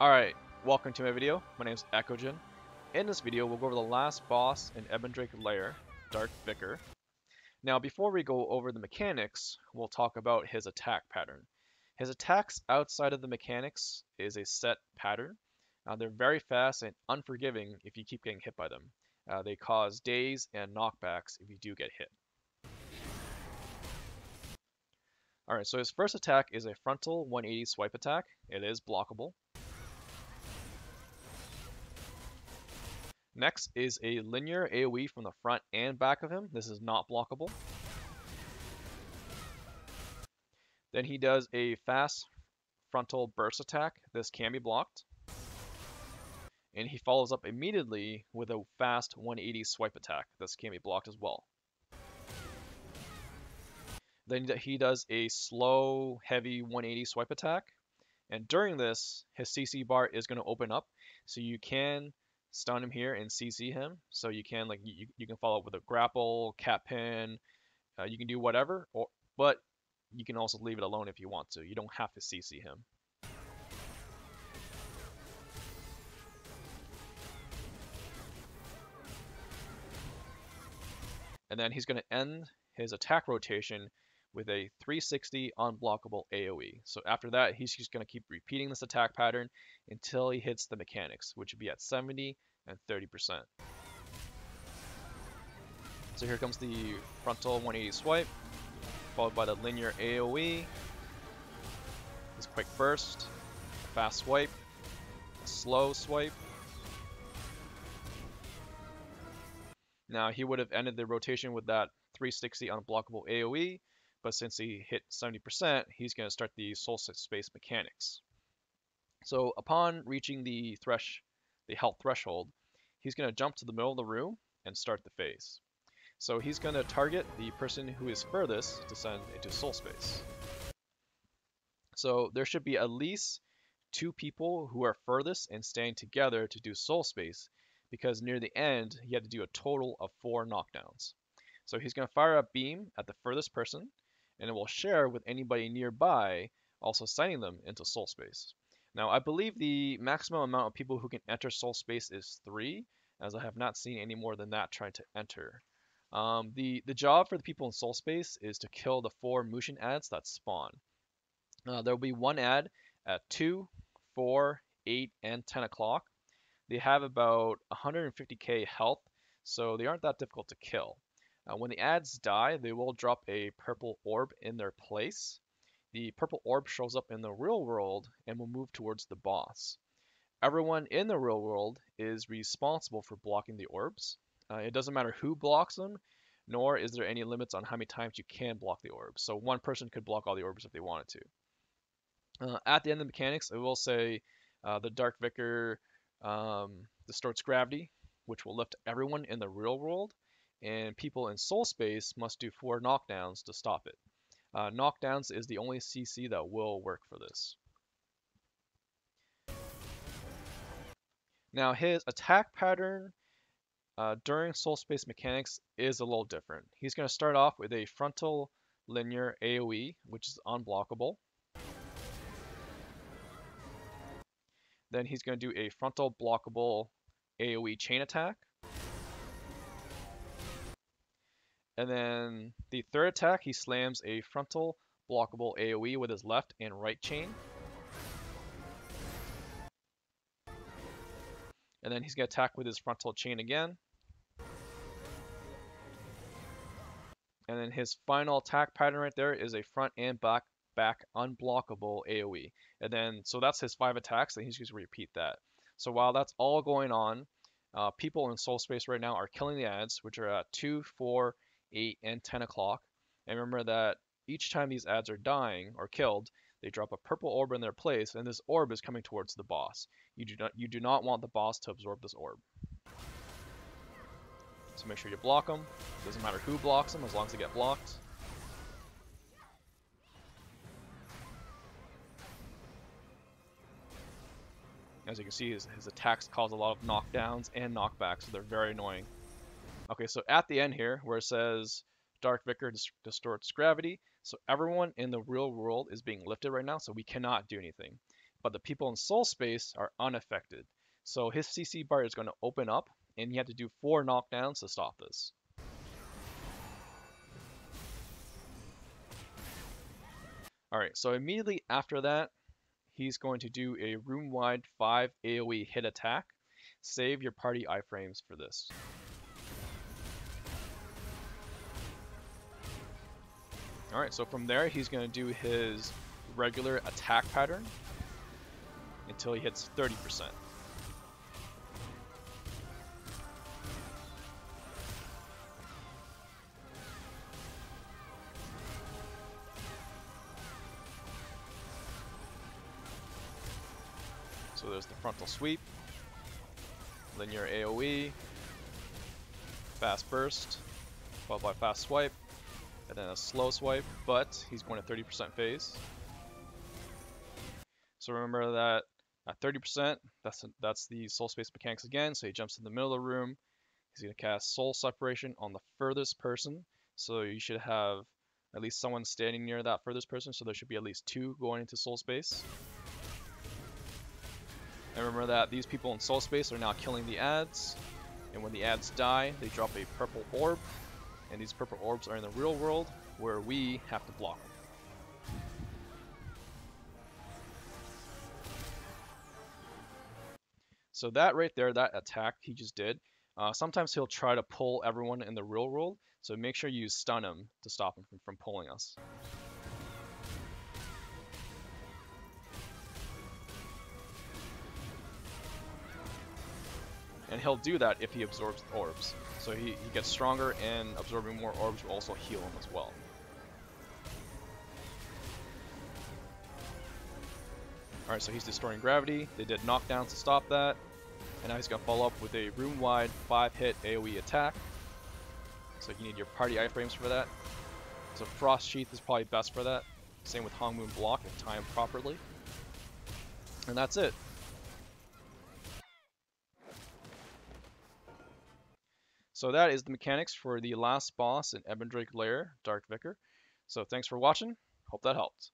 Alright, welcome to my video. My name is Eckogen. In this video, we'll go over the last boss in Ebondrake Lair, Vicar. Now, before we go over the mechanics, we'll talk about his attack pattern. His attacks outside of the mechanics is a set pattern. They're very fast and unforgiving if you keep getting hit by them. They cause daze and knockbacks if you do get hit. Alright, so his first attack is a frontal 180 swipe attack. It is blockable. Next is a linear AoE from the front and back of him. This is not blockable. Then he does a fast frontal burst attack. This can be blocked. And he follows up immediately with a fast 180 swipe attack. This can be blocked as well. Then he does a slow, heavy 180 swipe attack. And during this, his CC bar is going to open up. So you can stun him here and CC him. So you can you can follow up with a grapple, cat pin. You can do whatever, but you can also leave it alone if you want to. You don't have to CC him. And then he's going to end his attack rotation with a 360 unblockable AoE. So after that, he's just going to keep repeating this attack pattern until he hits the mechanics, which would be at 70 and 30%. So here comes the frontal 180 swipe, followed by the linear AoE, this quick burst, fast swipe, slow swipe. Now he would have ended the rotation with that 360 unblockable AoE, but since he hit 70%, he's going to start the soul space mechanics. So upon reaching the health threshold, he's going to jump to the middle of the room and start the phase. So he's going to target the person who is furthest to send into soul space. So there should be at least 2 people who are furthest and staying together to do soul space, because near the end, he had to do a total of 4 knockdowns. So he's going to fire a beam at the furthest person, and it will share with anybody nearby, also sending them into soul space. Now, I believe the maximum amount of people who can enter soul space is 3, as I have not seen any more than that trying to enter. The job for the people in soul space is to kill the 4 Mushin ads that spawn. There will be one ad at 2, 4, 8, and 10 o'clock. They have about 150k health, so they aren't that difficult to kill. When the ads die, they will drop a purple orb in their place. The purple orb shows up in the real world and will move towards the boss. Everyone in the real world is responsible for blocking the orbs. It doesn't matter who blocks them, nor is there any limits on how many times you can block the orbs. So one person could block all the orbs if they wanted to. At the end of the mechanics, it will say the Dark Vicar distorts gravity, which will lift everyone in the real world, and people in soul space must do 4 knockdowns to stop it. Knockdowns is the only CC that will work for this. Now his attack pattern during soul space mechanics is a little different. He's going to start off with a frontal linear AoE, which is unblockable. Then he's going to do a frontal blockable AoE chain attack. And then the third attack, he slams a frontal blockable AoE with his left and right chain. And then he's going to attack with his frontal chain again. And then his final attack pattern right there is a front and back unblockable AoE. And then, so that's his 5 attacks, and he's going to repeat that. So while that's all going on, people in soul space right now are killing the ads, which are at 2, 4, 8, and 10 o'clock. And remember that each time these ads are dying or killed, they drop a purple orb in their place, and this orb is coming towards the boss. You do not want the boss to absorb this orb. So make sure you block them. Doesn't matter who blocks them, as long as they get blocked. As you can see, his attacks cause a lot of knockdowns and knockbacks, so they're very annoying. Okay, so at the end here, where it says Dark Vicar distorts gravity, so everyone in the real world is being lifted right now, so we cannot do anything. but the people in soul space are unaffected. So his CC bar is going to open up, and you have to do 4 knockdowns to stop this. Alright, so immediately after that, he's going to do a room-wide 5 AoE hit attack. Save your party iframes for this. Alright, so from there, he's going to do his regular attack pattern until he hits 30%. So there's the frontal sweep, linear AoE, fast burst, followed by fast swipe, and then a slow swipe, but he's going to 30% phase. So remember that at 30%, that's the soul space mechanics again, so he jumps in the middle of the room. He's going to cast soul separation on the furthest person, so you should have at least someone standing near that furthest person, so there should be at least 2 going into soul space. And remember that these people in soul space are now killing the ads, and when the ads die, they drop a purple orb, and these purple orbs are in the real world, where we have to block them. So that right there, that attack he just did, sometimes he'll try to pull everyone in the real world, so make sure you stun him to stop him from pulling us. And he'll do that if he absorbs the orbs. So he gets stronger, and absorbing more orbs will also heal him as well. Alright, so he's destroying gravity. They did knockdowns to stop that. And now he's going to follow up with a room-wide 5-hit AoE attack. So you need your party iframes for that. So Frost Sheath is probably best for that. Same with Hong Moon Block if timed properly. And that's it. So that is the mechanics for the last boss in Ebondrake Lair, Dark Vicar. So thanks for watching. Hope that helped.